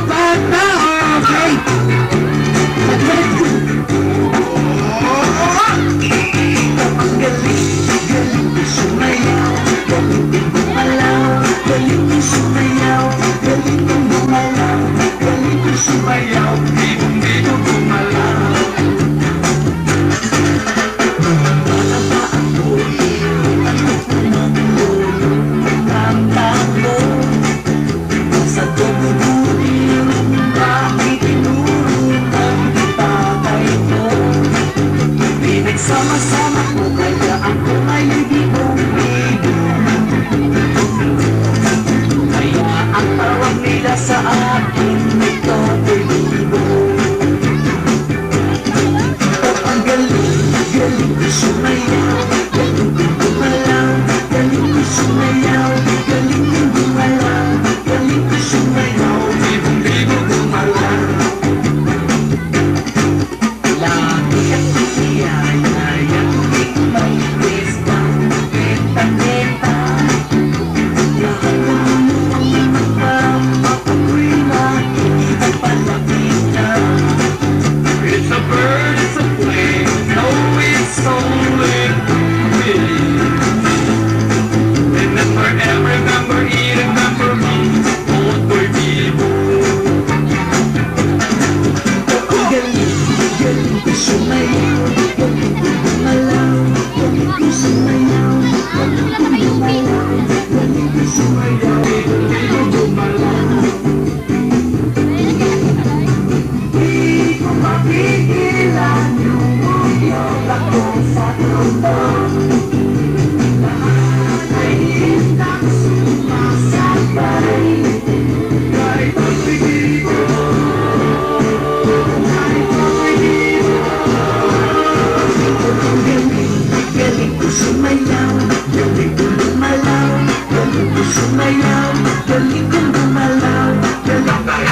bata, okay? Ang galing ko sumayaw, galing kong gumalaw, galing ko sumayaw, galing kong gumalaw, galing ko sumayaw, bigong-bigo gumalaw. Bata pa ako'y ano ko mamulog ang tao sa dugo-dugo, bakit tinuro ng tatay ko? Pinagsama-sama ko kaya ako ay bigong-bigo. Kaya ang tawag nila sa akin ito ay bigo. Ang galing ko sumayaw, galing ko gumalaw, galing ko sumayaw, galing ko gumalaw, galing ko sumayaw, bigong-bigo gumalaw. Lagi ako niyayaya tuwing may pista, benta-benta. Lahat ng mga ako'y makikita palakita. It's a bird, it's a plane, no, it's only me. Remember, remember me, ako'y bigo. Ang galing ko sumayaw, galing ko gumalaw, galing ko sumayaw, galing ko gumalaw, galing ko sumayaw, galing ko gumalaw. Di ko mapigilan yung buyog ako sa trombon. Lahat ay hindang sumasabay, kahit ang bigigo. Galing ko sumayaw, galing ko gumalaw, galing ko sumayaw, galing ko gumalaw, galing ko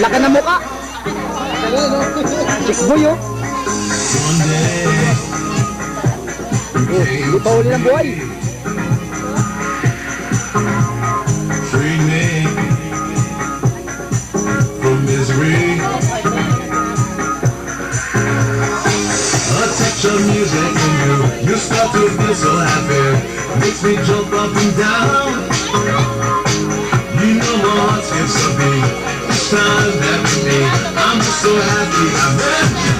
Laki na mukha. Chick boy, oh. Oh, hindi pa huli ng buhay. Free me from misery. A touch of music in you start to feel so happy. Makes me jump up and down. You know my heart skips a beat. Each time that we meet, I'm just so happy. I met you.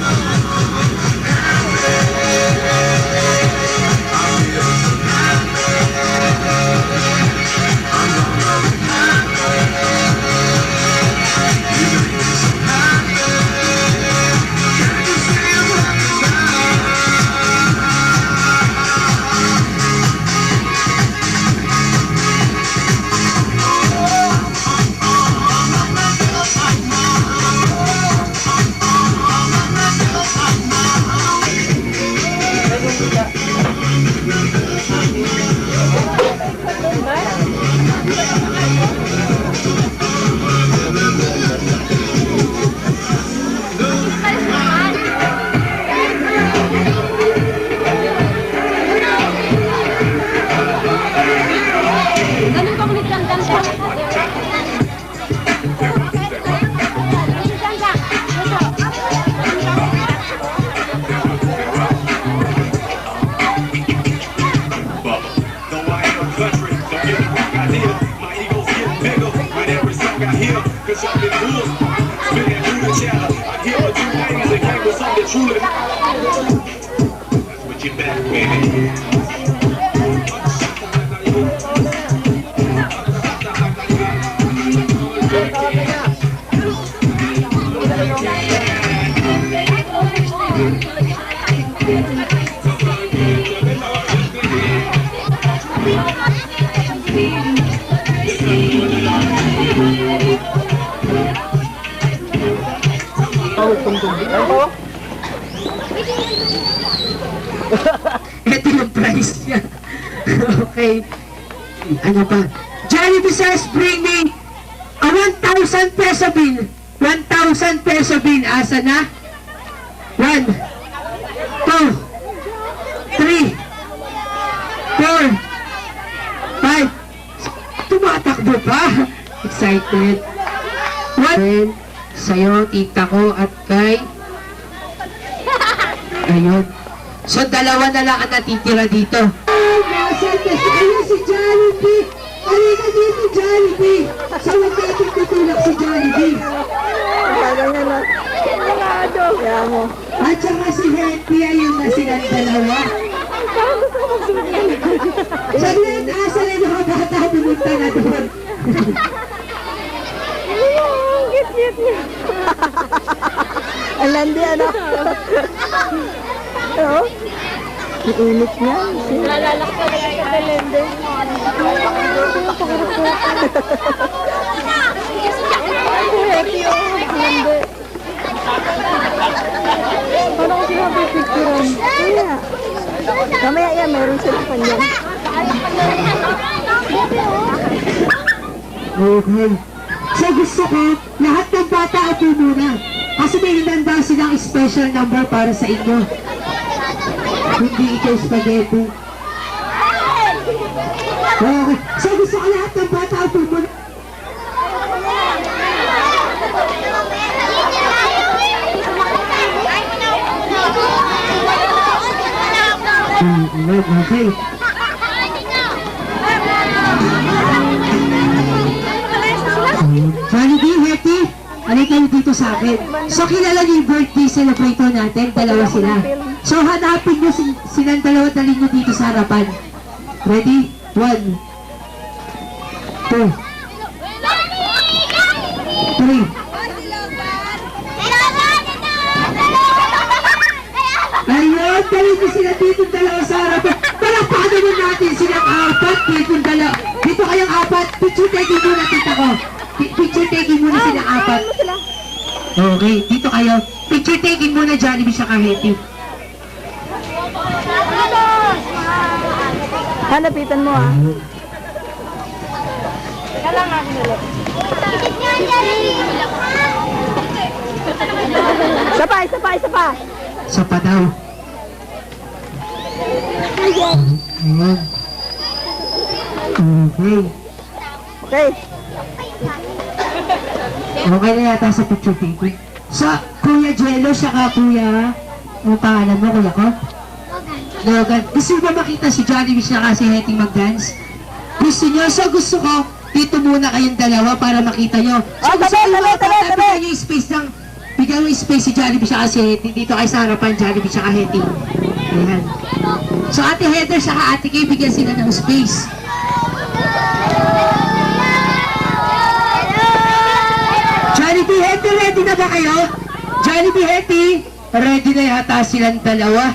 Ganun ka kulit lang ganda. Though I ain't no country, don't give a fuck idea. My ego's getting bigger with every song I hear. Cause y'all been fools, spitting through the chatter. I hear what you ladies and came with something truly. That's what you back, baby. Ito yung price niya. Okay. Ano pa? Jollibee says bring me a 1,000 peso bill. 1,000 peso bill. Asa na? 1, 2, 3, 4, 5. Tumatakbo pa. Excited. 1. Sa'yo, tita ko, at kay... Ayun. So, dalawa na lang ang natitira dito. Ayun si Jollibee! Halika dito, Jollibee! Sa huwag natin tutulak si Jollibee. At saka si Happy, ayun na silang dalawa. Saglit, asa na yung mga bata pumunta na doon. Alandi, ano? Oo. Iinit niya. Nalalak ka na sa kalende. Happy, oh. Alandi. Paano ko sila pipicturean? Kaya. Mamaya yan, meron sila kanya. Okay. So gusto ko, lahat ng bata upo muna. Kasi may hinanda silang special number para sa inyo. Hindi ikaw spaghetti. Okay. So gusto ko lahat ng bata upo muna. Okay. Jollibee, Hetty, alay kayo dito sa akin. So, kilala niyo yung birthday celebrator natin, dalawa sila. So, hanapin niyo silang dalawa, dalhin niyo dito sa harapan. Ready? 1, 2, 3. Ayun, dalhin niyo sila dito dalawa sa harapan. Palakpakan naman natin silang apat, dito kayong apat. Picture taking muna, tita ko. Picture taking muna silang apat. Okay, dito kayo. Picture taking muna, Jollibee siya kaheti. Hanapitan mo, ah. lang natin ulit. Isa pa, isa pa, isa pa. Sa pa daw. Ayan. Okay. Okay. Okay na yata sa picture taking. Sa Kuya Jello, saka Kuya, ano pangalan mo, Kuya ko? Logan. Gusto niyo ba makita si Johnny Wish na kasi Hetty mag-dance? Gusto niyo? So gusto ko, dito muna kayong dalawa para makita niyo. So Oh, gusto tabi, niyo tabi, tabi, tabi. bigyan niyo yung space ng, bigyan niyo yung space si Johnny Wish na kasi Hetty. Dito kayo sa harapan, Johnny Wish na Hetty. Ayan. So Ate Heather, saka Ate Kay, bigyan sila ng space. Johnny B. Hetty, ready na ba kayo? Johnny B. Hetty, ready na yata silang dalawa.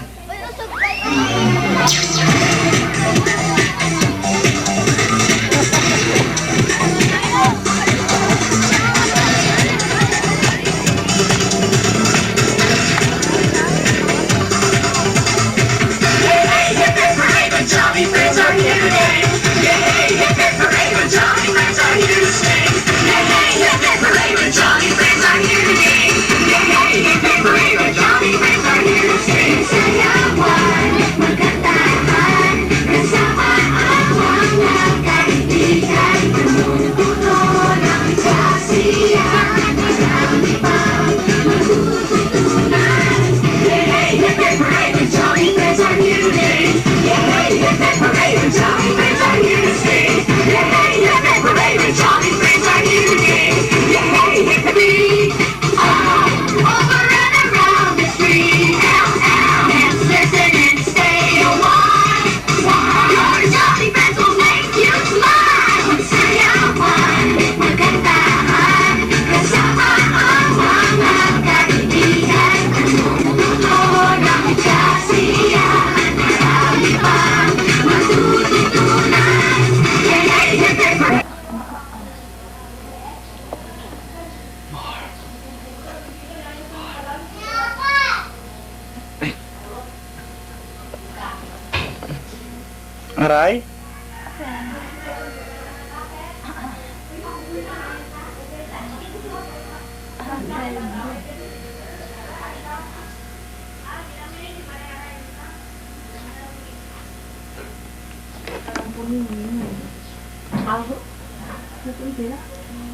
Aray?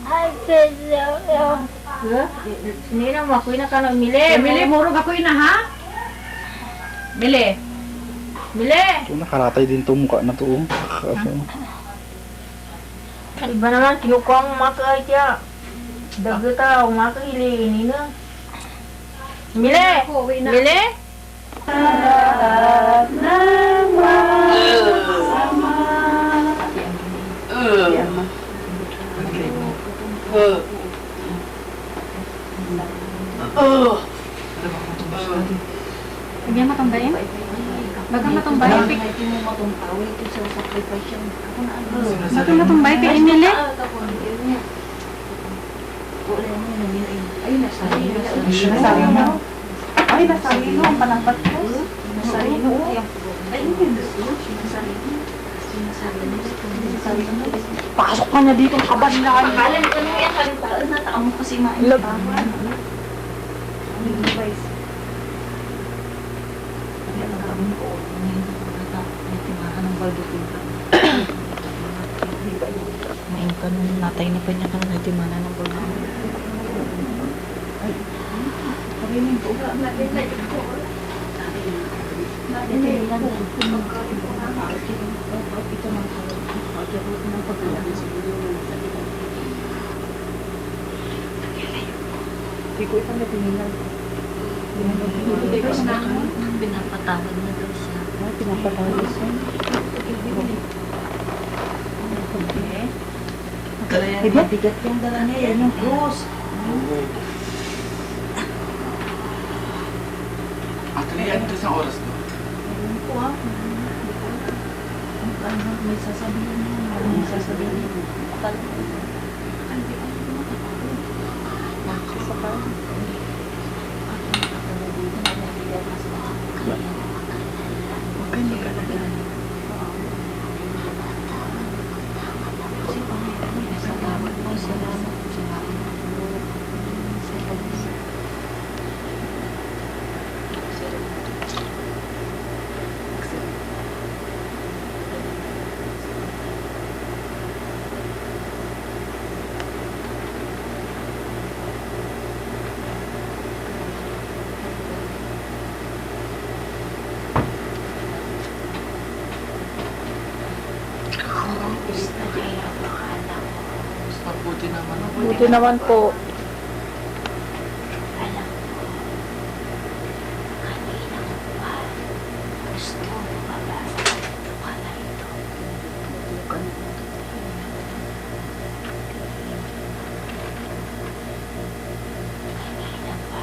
Ay, hindi na mo, ako na ka na mili. Mili, murog ako na ha? Mili. Mili. Ito, nakaratay din to mukha na to. Kaso, Iba naman, kinukuha ang maka siya. Dagata, umaka hili, ini na. Mili. Mili. Bigyan mo tambayin? Baga matumbay. Baga matumbay, piin nila. Ay, nasari mo. Ang panapat ko. Nasari mo. Pasok ka na dito, kaban na ka. Pakalan ko na yan. Nataang mo kasi main. Main ka nung natay na pa niya ka nung natimana ng bola. Pinapatawad na daw siya. Pinapatawad siya. Mabigat yung dala niya, yan yung cross. Actually, ano ito sa oras to? Ayun po ah. May sasabihin niya. May sasabihin niya. Gusto kayo mga anak ko. Mabuti naman. Buti naman po. Alam ko, kanina ko pa gusto mabasa ang buka na ito. Kanina pa.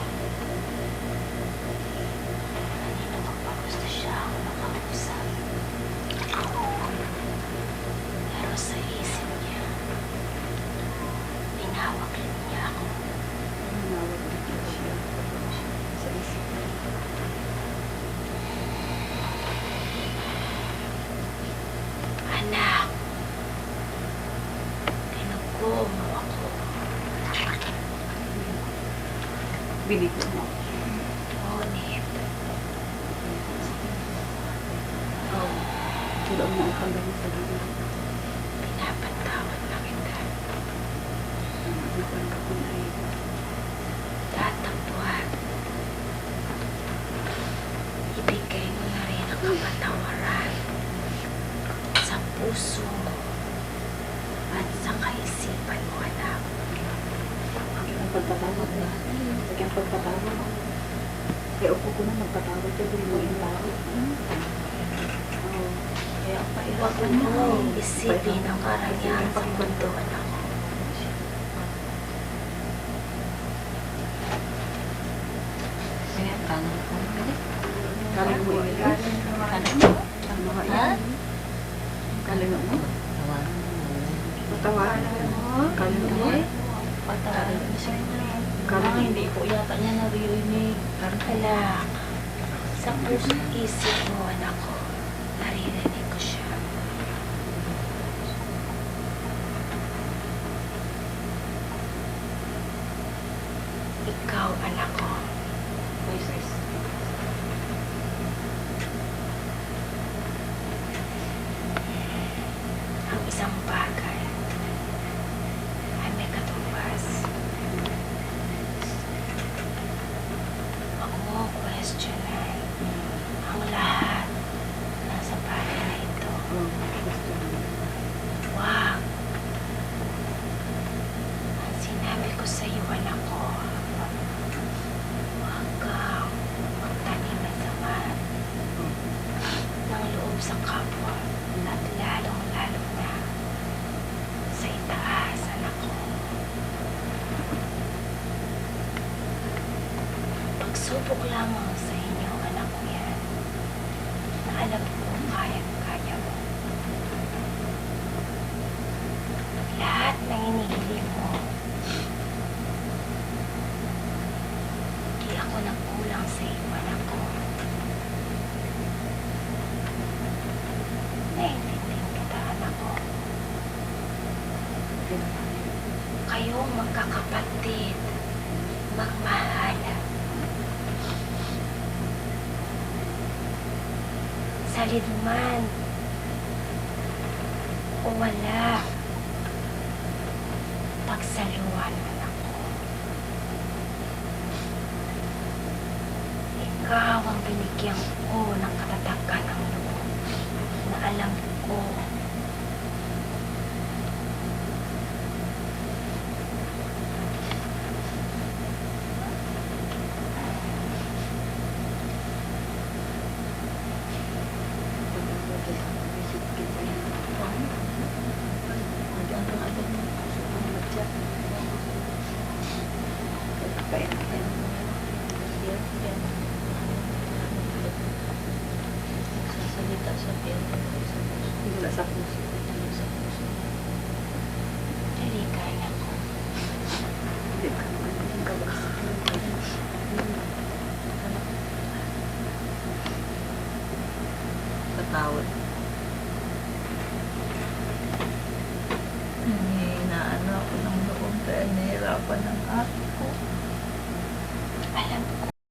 Kanina ko pa gusto siya ako makausap. Pero sa isip niya, tinawag rin niya ako. Anak, tinugo mo ako. Binigyan mo. Ngunit, Tulong mo ang pagdating sa dito. pinapatawad na kita. Nakwento ko na rin. Tatapuan. Ibigay mo na rin ang kapatawaran sa puso mo at sa kaisipan mo, anak. Ang pagpatawad na. Ang pagpatawad. Kaya upo ko na magpatawad sa dulo yung tao. Kaya Huwag mo isipin ang karangyaan sa mundo, anak. Kaya kanan ko. Kanan mo yun. Kanan mo. Ha? Kanan mo. Patawaran mo. Kanan mo. Patawarin mo siya. Kanan Hindi po yata niya naririnig. Anak, sa puso't isip mo, anak ko, naririnig ko siya. Ikaw, anak ko, ang isang bagay ay may katumbas. Huwag mo questionan ang lahat na sa bagay na ito. Wag. Ang sinabi ko sa iyo, anak ko, huwag kang magtanim ng sama ng loob sa kapwa at lalong-lalo na sa itaas, anak ko. Pagsubok lamang sa inyo, anak ko yan, na alam ko kaya mo. Lahat ng inihiling mo, di ako nagkulang sa iyo, anak ko. Naiintindihan kita, anak ko. Kayong magkakapatid, magmahal. Salid man o wala, pagsaluhan, anak ko. Ikaw ang binigyan ko ng katatagan ng loob na alam ko sasalita sa Wala sa puso. Halika, anak ko. Hindi ka naman yung gawas. Patawad. Inaano ako ng loob kaya nahirapan ng ate ko. Alam ko.